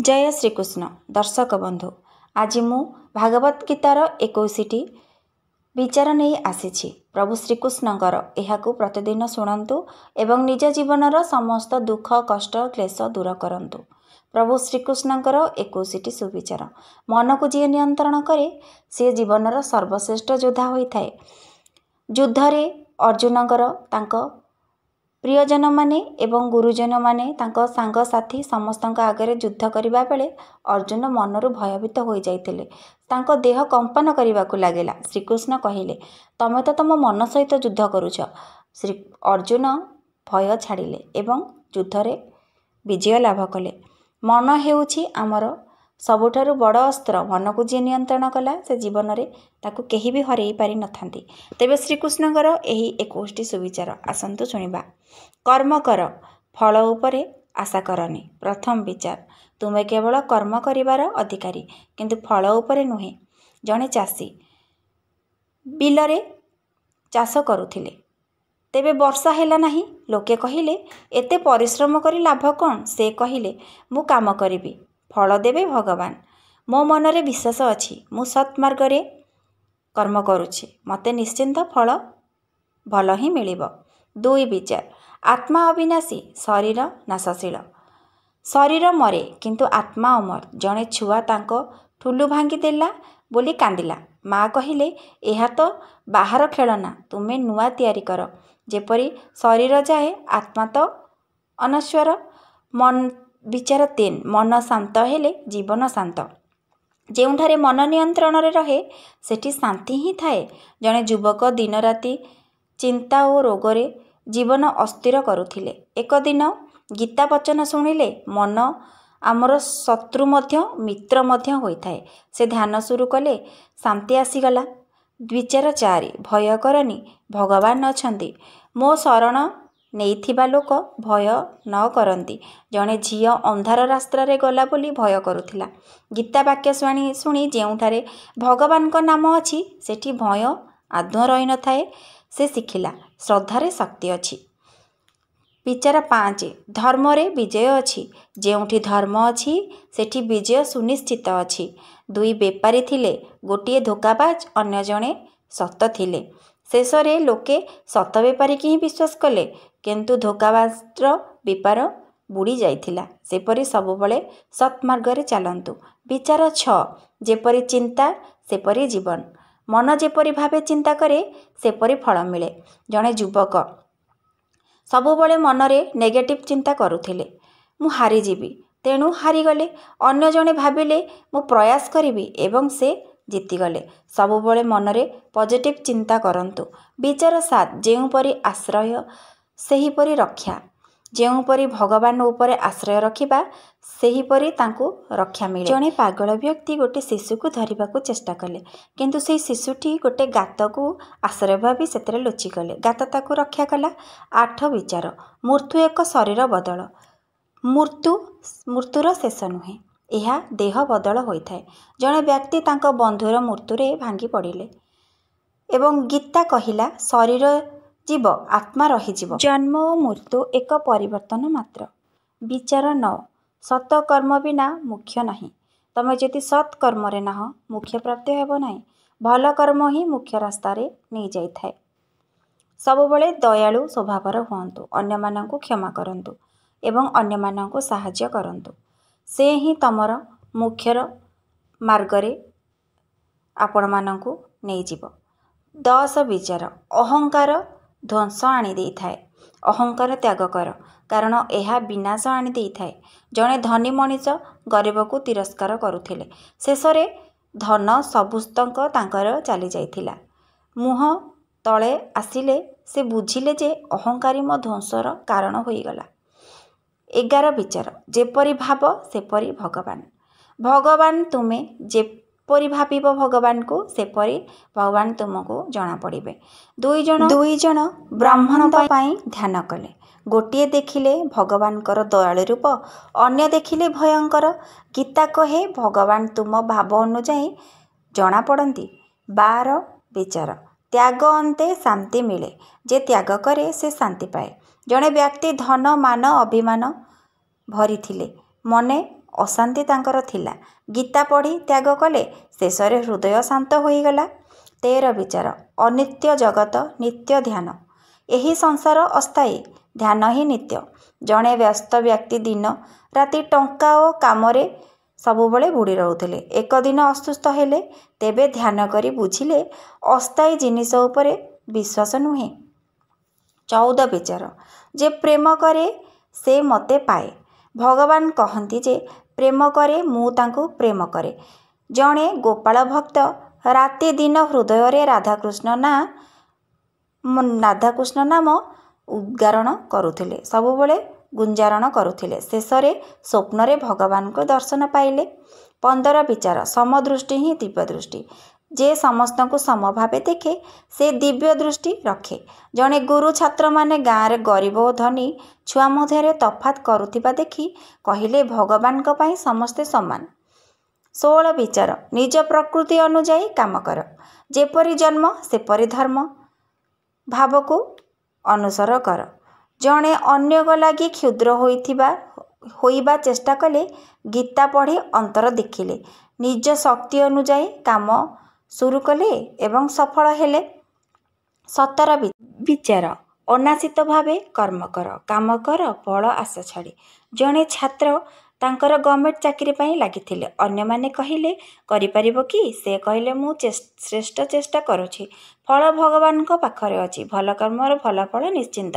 जय श्रीकृष्ण दर्शक बंधु आज मु भागवत गीतार 21टी विचार नहीं आसी प्रभु श्रीकृष्णकर यहाकू प्रतिदिन शुणु एवं निज जीवनर समस्त दुख कष्ट क्लेश दूर करंतु। प्रभु श्रीकृष्णकर 21टी सुविचार मन को जी नियंत्रण करे सी जीवनर सर्वश्रेष्ठ योद्धा होता है। युद्धरे अर्जुनकर तांको प्रियजन माने एवं गुरुजन माने तांको सांग साथी समस्त आगे युद्ध करने बेले अर्जुन मनरु भयभीत हो जाइतिले। तांको देह कंपन करने को लगेगा। श्रीकृष्ण कहिले तमे तो तुम मन सहित युद्ध करुछ। श्री अर्जुन भय छाड़िले एवं युद्धरे विजय लाभ कले। मन हेउछि आमर सबुठारु बड़ अस्त्र। मन को जी नियंत्रण कला से जीवन में ताकू केही भी हरई पारि नथांती। तेबे श्रीकृष्णकर एही 21टी सुविचार आसंतु सुनिबा। कर्म कर फल उपरे आशा करनी। प्रथम विचार तुमे केवल कर्म करिवार अधिकारी किंतु फल उपरे नुहे। जणे चाषी बिलरे चाष करुथिले तेबे वर्षा हेला नाही। लोके कहिले एते परिश्रम करी लाभ कौन? से कहिले मु काम करिबी फल देवे भगवान। मो मनरे विश्वास अछि मु सत्मार्ग रे कर्म करुछि मते निश्चिंत फल भल ही मिलिब। दुई विचार आत्मा अविनाशी शरीर नाशशील। शरीर मरे किंतु आत्मा अमर। जणे छुआ तांको ठुलु भांगी देला बोली कांदिला। माँ कहिले एहा तो बाहर खेलना तुमे नुआ तैयारी कर। जेपरी शरीर जाए आत्मा तो अनश्वर। मन विचार 3 मन शांत हेले जीवन शांत। जेउठारे मन नियंत्रण रे रहे सेठी शांति ही थाए। जणे युवक दिन राति चिंता और रोगरे जीवन अस्थिर करुथिले। एक दिन गीता वचन शुणिले मन आमर शत्रु मध्य मित्र मध्य होइथाए। से ध्यान शुरू कले शांति आसीगला। विचार 4 भय करनी भगवान अछंती। मो शरण नेइथिबा लोक भय न करती। जणे झियो अंधार रास्ता रे गला बोली भय करुथिला। गीता वाक्य शुणी जेउठारे भगवान को नाम अछि सेठी भय आदौ रही न थाए। से शिखिला श्रद्धारे शक्ति अछि। विचार 5 धर्म रे विजय अछि। जेउठी धर्म अछि सेठी विजय सुनिश्चित अछि। दुई बेपारी थिले गोटिए धोकाबाज अन्य जणे सत थिले। शेषरे लोके सत बेपारी की ही विश्वास कले किंतु धोकाबाजर बेपार बुड़ी जाइथिला। सेपरी सबुबले सत्मार्ग रे चलंतु। विचार 6 जेपरी चिंता सेपरी जीवन। मन जेपरी भावे चिंता करे सेपरी फल मिले। जणे युवक सबुबले मनरे नेगेटिव चिंता करुथिले मु हारी जीवी तेणु हारीगले। अन्य जणे भाविले मु प्रयास करिवि एवं से जीतीगले। सबुबले मनरे पॉजिटिव चिंता करंतु। विचार 7 जेउपरी आश्रय सेहीपरी रक्षा। जेउपरी भगवान उपरे आश्रय रखिबा सेहीपरी तांकु रक्षा मिले। जणे पागल व्यक्ति गोटे शिशु को धरिबा को चेष्टा कले किंतु से शिशुटी गोटे गात को आश्रय भावी सेतरे लुचि गले। गात ताकु रक्षा कला। 8 विचार मृत्यु एक शरीर बदल। मृत्युर शेष नुहे यह देह बदल होइथाए। जणे व्यक्ति तांको बंधुर मृत्युरे भांगी पड़िले एवं गीता कहिला शरीर जीव आत्मा रहीजीव। जन्म और मृत्यु एक परिवर्तन मात्र। विचार 9 सत कर्म बिना मुख्य नहीं। तमे जदि सत् कर्म रे नाह मुख्य प्राप्ति हेबो नहीं। भल कर्म ही मुख्य रास्ता रे नहीं जाई थाए। सबुबले दयालु स्वभावर हुअन्तु। अन्य मानंकु क्षमा करंतु एवं अन्य मानंकु सहाय्य करंतु। से ही तमर मुख्यर मार्ग रे आपण मानंकु नहीं जीव। 10 विचार अहंकार ध्वंस आनी देई थाए। अहंकार त्याग कर कारण यह विनाश आनी देई थाए। जणे धनी मनीष गरीब को तिरस्कार करुथिले शेषरे धन सबुस्तंक तांकर चली जाइथिला। मुह तले आसिले से बुझिले जे अहंकारी मो ध्वंसर कारण होईगला। 11 विचार जेपरी भाव सेपरी भगवान। भगवान तुमे जेपरी भाविब भगवान को सेपरी भगवान तुमको जना पड़िबे। दुई जण ब्राह्मण पाई ध्यान कले। गोटिए देखिले भगवान कर दयालु रूप अन्य देखिले भयंकर। गीता कहे भगवान तुम भाव अनुजाई जना पड़ती। 12 विचार त्याग अंते शांति मिले। जे त्याग करे से शांति पाए। जणे व्यक्ति धन मान अभिमान भरी थिले मने ଅଶାନ୍ତି ତାଙ୍କର ଥିଲା। ଗୀତା ପଢ଼ି ତ୍ୟାଗ କଲେ। ଶେଷରେ ହୃଦୟ ଶାନ୍ତ ହୋଇଗଲା। 13 ବିଚାର ଅନିତ୍ୟ ଜଗତ ନିତ୍ୟ ଧ୍ୟାନ। ଏହି ସଂସାର ଅସ୍ଥାୟୀ, ଧ୍ୟାନ ହିଁ ନିତ୍ୟ। ଜଣେ ବ୍ୟସ୍ତ ବ୍ୟକ୍ତି ଦିନ ରାତି ଟଙ୍କା ଓ କାମରେ ସବୁବେଳେ ବୁଡ଼ି ରହୁଥିଲେ। ଏକ ଦିନ ଅସୁସ୍ଥ ହେଲେ। ତେବେ ଧ୍ୟାନ କରି ବୁଝିଲେ ଅସ୍ଥାୟୀ ଜିନିଷ ଉପରେ ବିଶ୍ୱାସ ନୁହେଁ। 14 ବିଚାର ଯେ ପ୍ରେମ କରେ ସେ ମୋତେ ପାଏ। ଭଗବାନ କହନ୍ତି ଯେ ପ୍ରେମ କରେ ମୁଁ ତାଙ୍କୁ ପ୍ରେମ କରେ। ଜଣେ ଗୋପାଳ ଭକ୍ତ ରାତି ଦିନ ହୃଦୟରେ ରାଧାକୃଷ୍ଣ ନାମ ଉଦ୍ଗାରଣ କରୁଥିଲେ, ସବୁବେଳେ ଗୁଞ୍ଜାରଣ କରୁଥିଲେ। ଶେଷରେ ସ୍ୱପ୍ନରେ ଭଗବାନଙ୍କୁ ଦର୍ଶନ ପାଇଲେ। 15 ବିଚାର ସମଦୃଷ୍ଟି ହିଁ ଦିବ୍ୟ ଦୃଷ୍ଟି। ଯେ ସମସ୍ତଙ୍କୁ ସମଭାବେ ଦେଖେ ସେ ଦିବ୍ୟ ଦୃଷ୍ଟି ରଖେ। ଜଣେ ଗୁରୁ ଛାତ୍ରମାନେ ଗାଁରେ ଗରିବ ଓ ଧନୀ ଛୁଆ ମଧ୍ୟରେ ତଫାତ୍ କରୁଥିବା ଦେଖି କହିଲେ ଭଗବାନଙ୍କ ପାଇଁ ସମସ୍ତେ ସମାନ। 16 ବିଚାର ନିଜ ପ୍ରକୃତି ଅନୁଯାୟୀ କାମ କର। ଯେପରି ଜନ୍ମ ସେପରି ଧର୍ମ ଭାବକୁ ଅନୁସର କର। ଜଣେ ଅନ୍ୟଙ୍କ ଲାଗି କ୍ଷୁଦ୍ର ହୋଇବା ଚେଷ୍ଟା କଲେ। ଗୀତା ପଢ଼ି ଅନ୍ତର ଦେଖିଲେ। ନିଜ ଶକ୍ତି ଅନୁଯାୟୀ କାମ ସୁରୁ କଲେ ଏବଂ ସଫଳ ହେଲେ। 17 ବିଚାର ଅନାସିତ ଭାବେ କର୍ମ କର, କାମ କର, ଫଳ ଆଶା ଛାଡ଼ି। ଜଣେ ଛାତ୍ର ତାଙ୍କର ଗଭର୍ଣ୍ଣମେଣ୍ଟ ଚାକିରି ପାଇଁ ଲାଗିଥିଲେ। ଅନ୍ୟମାନେ କହିଲେ କରିପାରିବ କି? ସେ କହିଲେ ମୁଁ ଶ୍ରେଷ୍ଠ ଚେଷ୍ଟା କରୁଛି। ଫଳ ଭଗବାନଙ୍କ ପାଖରେ ଅଛି। ଭଲ କର୍ମର ଭଲ ଫଳ ନିଶ୍ଚିନ୍ତ।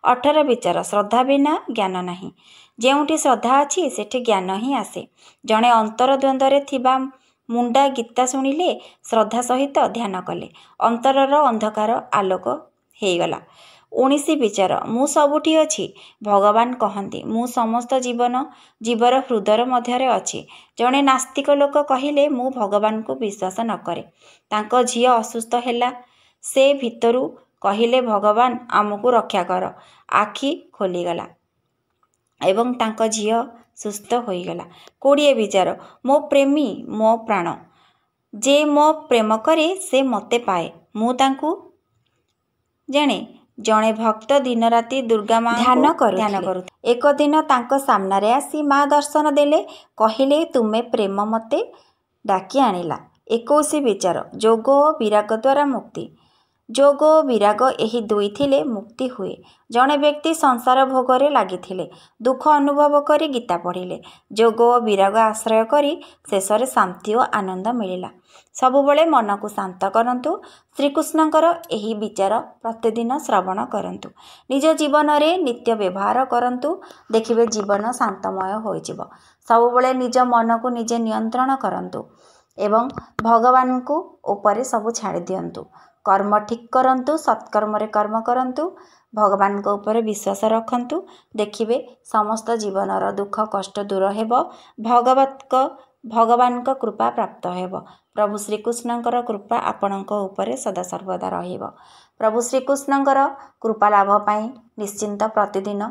18 ବିଚାର ଶ୍ରଦ୍ଧା ବିନା ଜ୍ଞାନ ନାହିଁ। ଯେଉଁଠି ଶ୍ରଦ୍ଧା ଅଛି ସେଠି ଜ୍ଞାନ ହିଁ ଆସେ। ଜଣେ ଅନ୍ତର ଦ୍ୱନ୍ଦ୍ୱରେ ଥିବା ମୁଣ୍ଡା ଗୀତା ଶୁଣିଲେ, ଶ୍ରଦ୍ଧା ସହିତ ଧ୍ୟାନ କଲେ, ଅନ୍ତରର ଅନ୍ଧକାର ଆଲୋକ ହେଇଗଲା। 19 ବିଚାର ମୁଁ ସବୁଠି ଅଛି। ଭଗବାନ କହନ୍ତି ମୁଁ ସମସ୍ତ ଜୀବର ହୃଦୟ ମଧ୍ୟରେ ଅଛି। ଜଣେ ନାସ୍ତିକ ଲୋକ କହିଲେ ମୁଁ ଭଗବାନଙ୍କୁ ବିଶ୍ୱାସ ନ କରେ। ତାଙ୍କ ଝିଅ ଅସୁସ୍ଥ ହେଲା। ସେ ଭିତରୁ କହିଲେ ଭଗବାନ ଆମକୁ ରକ୍ଷା କର। ଆଖି ଖୋଲିଗଲା ଏବଂ ତାଙ୍କ ଝିଅ ସୁସ୍ଥ ହୋଇଗଲା। 20 ବିଚାର ମୋ ପ୍ରେମୀ ମୋ ପ୍ରାଣ। ଯେ ମୋ ପ୍ରେମ କରେ ସେ ମୋତେ ପାଏ, ମୁଁ ତାଙ୍କୁ ଜାଣେ। ଜଣେ ଭକ୍ତ ଦିନରାତି ଦୁର୍ଗା ମାଙ୍କୁ ଧ୍ୟାନ କରୁଥିଲେ। ଏକ ଦିନ ତାଙ୍କ ସାମ୍ନାରେ ଆସି ମା ଦର୍ଶନ ଦେଲେ। କହିଲେ ତୁମେ ପ୍ରେମ ମୋତେ ଡାକି ଆଣିଲା। 21 ବିଚାର ଯୋଗ ଓ ବିରାଗ ଦ୍ୱାରା ମୁକ୍ତି। ଯୋଗ ଓ ବିରାଗ ଏହି ଦୁଇ ଥିଲେ ମୁକ୍ତି ହୁଏ। ଜଣେ ବ୍ୟକ୍ତି ସଂସାର ଭୋଗରେ ଲାଗିଥିଲେ। ଦୁଃଖ ଅନୁଭବ କରି ଗୀତା ପଢ଼ିଲେ। ଯୋଗ ଓ ବିରାଗ ଆଶ୍ରୟ କରି ଶେଷରେ ଶାନ୍ତି ଓ ଆନନ୍ଦ ମିଳିଲା। ସବୁବେଳେ ମନକୁ ଶାନ୍ତ କରନ୍ତୁ। ଶ୍ରୀକୃଷ୍ଣଙ୍କର ଏହି ବିଚାର ପ୍ରତିଦିନ ଶ୍ରବଣ କରନ୍ତୁ। ନିଜ ଜୀବନରେ ନିତ୍ୟ ବ୍ୟବହାର କରନ୍ତୁ। ଦେଖିବେ ଜୀବନ ଶାନ୍ତମୟ ହୋଇଯିବ। ସବୁବେଳେ ନିଜ ମନକୁ ନିଜେ ନିୟନ୍ତ୍ରଣ କରନ୍ତୁ ଏବଂ ଭଗବାନଙ୍କୁ ଉପରେ ସବୁ ଛାଡ଼ି ଦିଅନ୍ତୁ। କର୍ମ ଠିକ୍ କରନ୍ତୁ, ସତ୍କର୍ମରେ କର୍ମ କରନ୍ତୁ, ଭଗବାନଙ୍କ ଉପରେ ବିଶ୍ୱାସ ରଖନ୍ତୁ। ଦେଖିବେ ସମସ୍ତ ଜୀବନର ଦୁଃଖ କଷ୍ଟ ଦୂର ହେବ। ଭଗବାନଙ୍କ କୃପା ପ୍ରାପ୍ତ ହେବ। ପ୍ରଭୁ ଶ୍ରୀକୃଷ୍ଣଙ୍କର କୃପା ଆପଣଙ୍କ ଉପରେ ସଦାସର୍ବଦା ରହିବ। ପ୍ରଭୁ ଶ୍ରୀକୃଷ୍ଣଙ୍କର କୃପା ଲାଭ ପାଇଁ ନିଶ୍ଚିନ୍ତ ପ୍ରତିଦିନ